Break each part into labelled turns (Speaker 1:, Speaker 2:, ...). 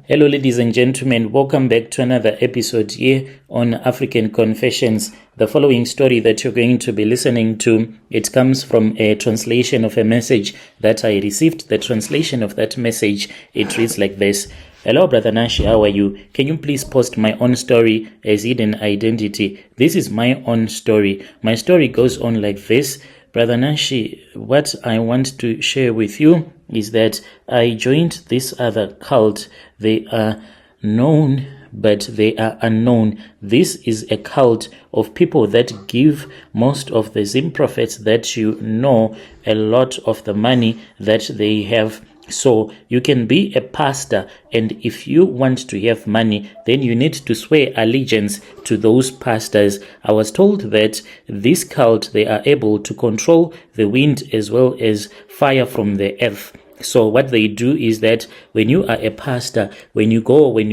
Speaker 1: Hello, ladies and gentlemen. Welcome back to another episode here on African Confessions. The following story that you're going to be listening to, it comes from a translation of a message that I received. The translation of that message, it reads like this. Hello, Brother Nashi, how are you? Can you please post my own story as hidden identity? This is my own story. My story goes on like this. Brother Nashi, what I want to share with you is that I joined this other cult. They are known, but they are unknown. This is a cult of people that give most of the Zim prophets that you know a lot of the money that they have. So you can be a pastor, and if you want to have money, then you need to swear allegiance to those pastors. I was told that this cult, they are able to control the wind as well as fire from the earth. So what they do is that when you are a pastor, when you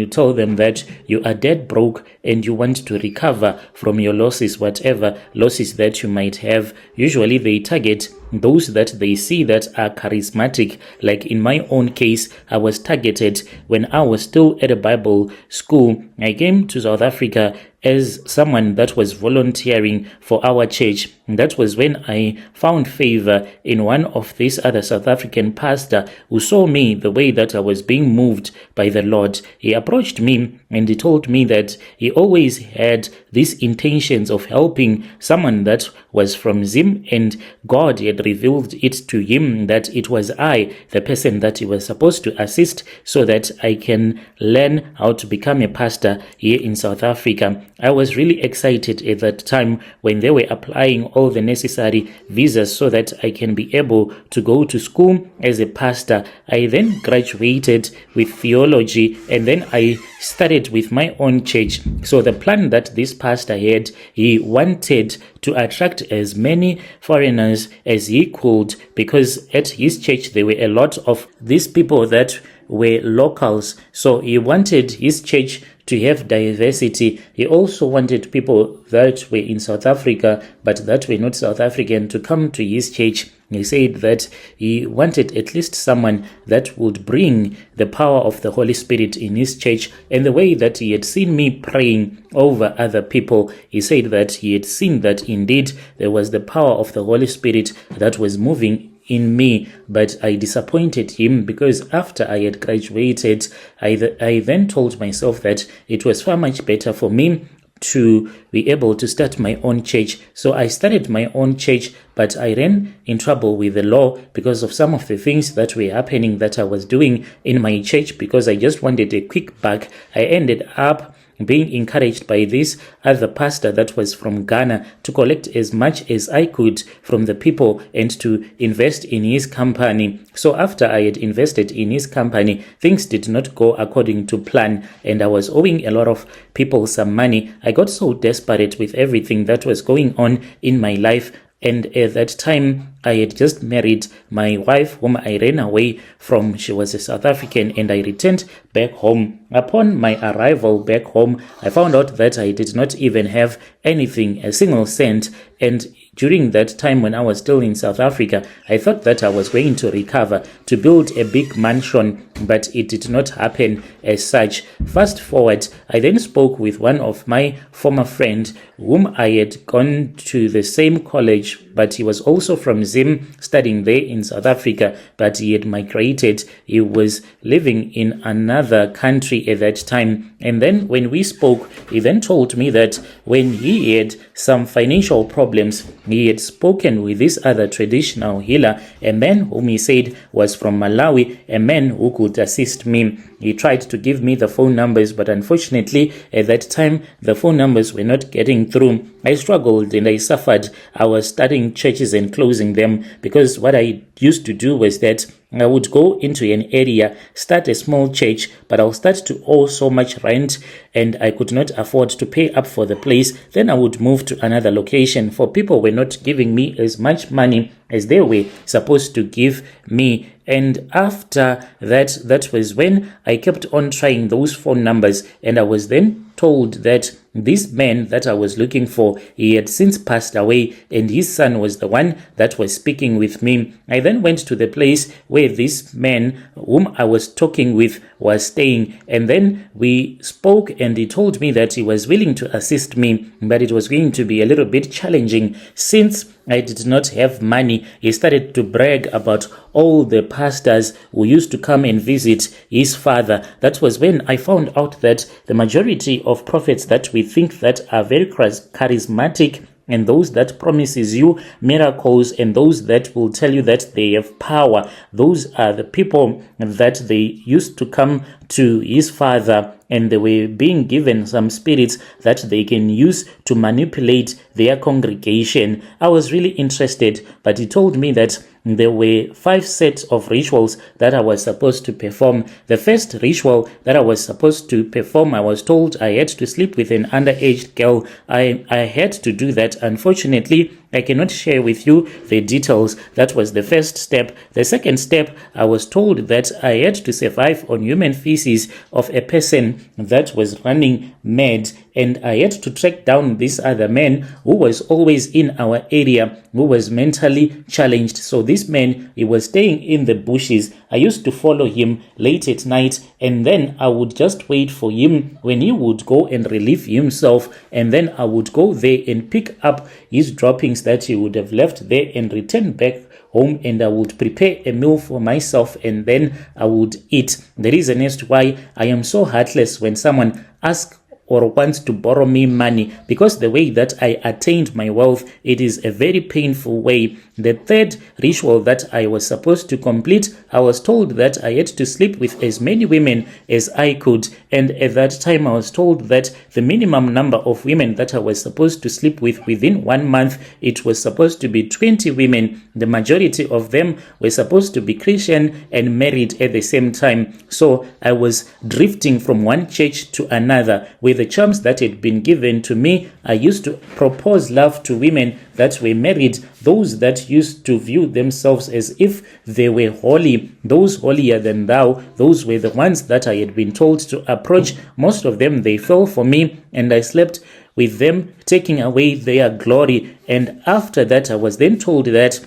Speaker 1: tell them that you are dead broke and you want to recover from your losses, whatever losses that you might have, usually they target those that they see that are charismatic. Like in my own case, I was targeted when I was still at a Bible school. I came to South Africa as someone that was volunteering for our church. And that was when I found favor in one of these other South African pastor who saw me the way that I was being moved by the Lord. He approached me and he told me that he always had these intentions of helping someone that was from Zim, and God had revealed it to him that it was I, the person that he was supposed to assist so that I can learn how to become a pastor here in South Africa. I was really excited at that time when they were applying all the necessary visas so that I can be able to go to school as a pastor. I then graduated with theology, and then I started with my own church. So the plan that this pastor had, he wanted to attract as many foreigners as he could, because at his church there were a lot of these people that were locals. So he wanted his church to have diversity. He also wanted people that were in South Africa but that were not South African to come to his church. He said that he wanted at least someone that would bring the power of the Holy Spirit in his church. And the way that he had seen me praying over other people, he said that he had seen that indeed there was the power of the Holy Spirit that was moving in me. But I disappointed him because after I had graduated, I then told myself that it was far much better for me to be able to start my own church. So I started my own church, but I ran in trouble with the law because of some of the things that were happening that I was doing in my church, because I just wanted a quick buck. I ended up being encouraged by this other pastor that was from Ghana to collect as much as I could from the people and to invest in his company. So after I had invested in his company, things did not go according to plan, and I was owing a lot of people some money. I got so desperate with everything that was going on in my life. And at that time, I had just married my wife, whom I ran away from. She was a South African, and I returned back home. Upon my arrival back home, I found out that I did not even have anything, a single cent. And during that time when I was still in South Africa, I thought that I was going to recover, to build a big mansion, but it did not happen as such. Fast forward, I then spoke with one of my former friends, whom I had gone to the same college, but he was also from Zim, studying there in South Africa, but he had migrated. He was living in another country at that time. And then when we spoke, he then told me that when he had some financial problems, he had spoken with this other traditional healer, a man whom he said was from Malawi, a man who could assist me. He tried to give me the phone numbers, but unfortunately at that time the phone numbers were not getting through. I struggled and I suffered. I was starting churches and closing them, because what I used to do was that I would go into an area, start a small church, but I'll start to owe so much rent and I could not afford to pay up for the place. Then I would move to another location, for people were not giving me as much money as they were supposed to give me. And after that was when I kept on trying those phone numbers, and I was then told that this man that I was looking for, he had since passed away, and his son was the one that was speaking with me. I then went to the place where this man whom I was talking with was staying, and then we spoke, and he told me that he was willing to assist me, but it was going to be a little bit challenging since I did not have money. He started to brag about all the pastors who used to come and visit his father. That was when I found out that the majority of prophets that we think that are very charismatic, and those that promises you miracles, and those that will tell you that they have power, those are the people that they used to come to his father, and they were being given some spirits that they can use to manipulate their congregation. I was really interested, but he told me that there were 5 sets of rituals that I was supposed to perform. The first ritual that I was supposed to perform, I was told I had to sleep with an underage girl. I had to do that. Unfortunately, I cannot share with you the details. That was the first step. The second step, I was told that I had to survive on human feces of a person that was running mad, and I had to track down this other man who was always in our area, who was mentally challenged. So this man, he was staying in the bushes. I used to follow him late at night, and then I would just wait for him when he would go and relieve himself, and then I would go there and pick up his droppings that he would have left there and return back home, and I would prepare a meal for myself, and then I would eat. The reason as to why I am so heartless when someone asks or wants to borrow me money, because the way that I attained my wealth, it is a very painful way. The third ritual that I was supposed to complete, I was told that I had to sleep with as many women as I could, and at that time I was told that the minimum number of women that I was supposed to sleep with within 1 month, it was supposed to be 20 women. The majority of them were supposed to be Christian and married at the same time. So I was drifting from one church to another. With the charms that had been given to me, I used to propose love to women that were married, those that used to view themselves as if they were holy, those holier than thou. Those were the ones that I had been told to approach. Most of them, they fell for me, and I slept with them, taking away their glory. And after that, I was then told that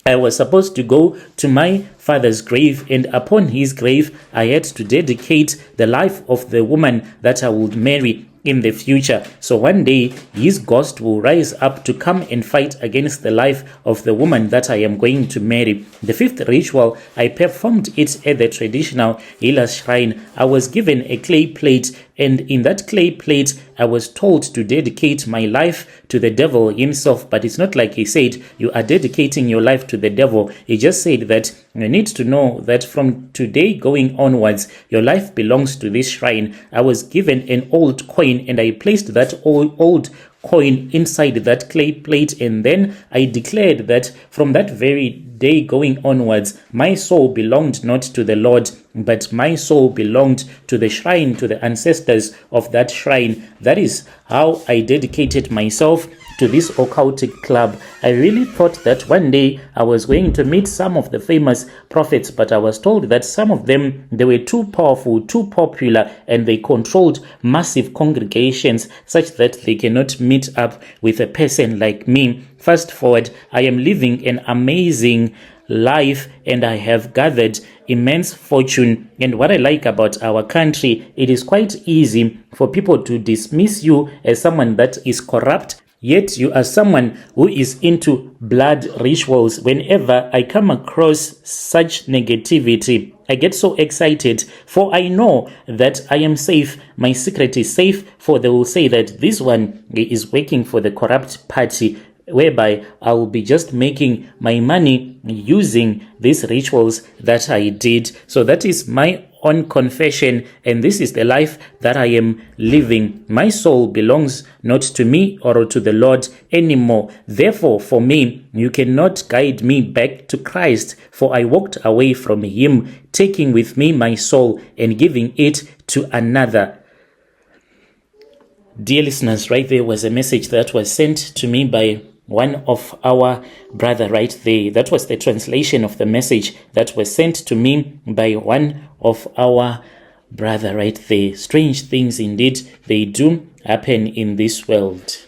Speaker 1: I was supposed to go to my father's grave, and upon his grave, I had to dedicate the life of the woman that I would marry in the future. So one day his ghost will rise up to come and fight against the life of the woman that I am going to marry. The fifth ritual, I performed it at the traditional healer's shrine. I was given a clay plate, and in that clay plate I was told to dedicate my life to the devil himself. But it's not like he said you are dedicating your life to the devil. He just said that you need to know that from today going onwards, your life belongs to this shrine. I was given an old coin, and I placed that old coin inside that clay plate, and then I declared that from that very day going onwards, my soul belonged not to the Lord, but my soul belonged to the shrine, to the ancestors of that shrine. That is how I dedicated myself to this occultic club. I really thought that one day I was going to meet some of the famous prophets, but I was told that some of them, they were too powerful, too popular, and they controlled massive congregations such that they cannot meet up with a person like me. Fast forward, I am living an amazing life, and I have gathered immense fortune. And what I like about our country, it is quite easy for people to dismiss you as someone that is corrupt, yet you are someone who is into blood rituals. Whenever I come across such negativity, I get so excited, for I know that I am safe. My secret is safe, for they will say that this one is working for the corrupt party, whereby I will be just making my money using these rituals that I did. So that is my own confession, and this is the life that I am living. My soul belongs not to me or to the Lord anymore. Therefore, for me, you cannot guide me back to Christ, for I walked away from him, taking with me my soul and giving it to another. Dear listeners, right there was a message that was sent to me by one of our brother right there. That was the translation of the message that was sent to me by one of our brother right there. Strange things indeed, they do happen in this world.